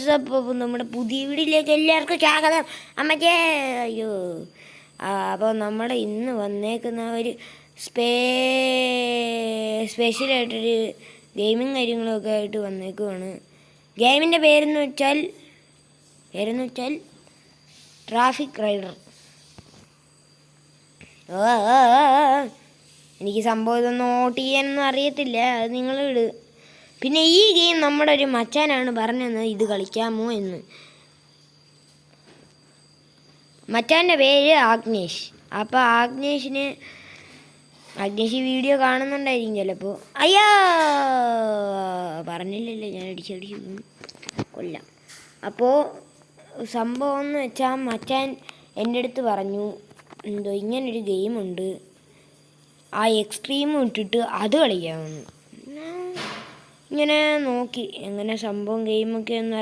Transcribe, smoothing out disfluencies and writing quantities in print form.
WhatsApp നമ്മുടെ പുതിയ വീഡിയോയിലേക്ക് എല്ലാവർക്കും സ്വാഗതം. അമ്മയ്ക്കേ അയ്യോ അപ്പോൾ നമ്മുടെ ഇന്ന് വന്നേക്കുന്ന ഒരു സ്പെഷ്യലായിട്ടൊരു ഗെയിമും കാര്യങ്ങളൊക്കെ ആയിട്ട് വന്നേക്കുവാണ്. ഗെയിമിൻ്റെ പേരെന്ന് വെച്ചാൽ ട്രാഫിക് റൈഡർ. എനിക്ക് സംഭവം ഇതൊന്നും നോട്ട് ചെയ്യാനൊന്നും അറിയത്തില്ല, അത് നിങ്ങൾ ഇട്. പിന്നെ ഈ ഗെയിം നമ്മുടെ ഒരു മച്ചാനാണ് പറഞ്ഞത് ഇത് കളിക്കാമോ എന്ന്. മച്ചാൻ്റെ പേര് ആഗ്നേഷ്. അപ്പോൾ ആഗ്നേഷ് ഈ വീഡിയോ കാണുന്നുണ്ടായിരിക്കും ചിലപ്പോൾ. അയ്യോ പറഞ്ഞില്ലല്ലോ, ഞാൻ അടിച്ചടിച്ച് കൊല്ലാം. അപ്പോൾ സംഭവം എന്ന് വെച്ചാൽ മച്ചാൻ എൻ്റെ അടുത്ത് പറഞ്ഞു എന്തോ ഇങ്ങനൊരു ഗെയിമുണ്ട്, ആ എക്സ്ട്രീമും ഇട്ടിട്ട് അത് കളിക്കാമെന്ന്. ഇങ്ങനെ നോക്കി എങ്ങനെ സംഭവം ഗെയിമൊക്കെ ഒന്ന്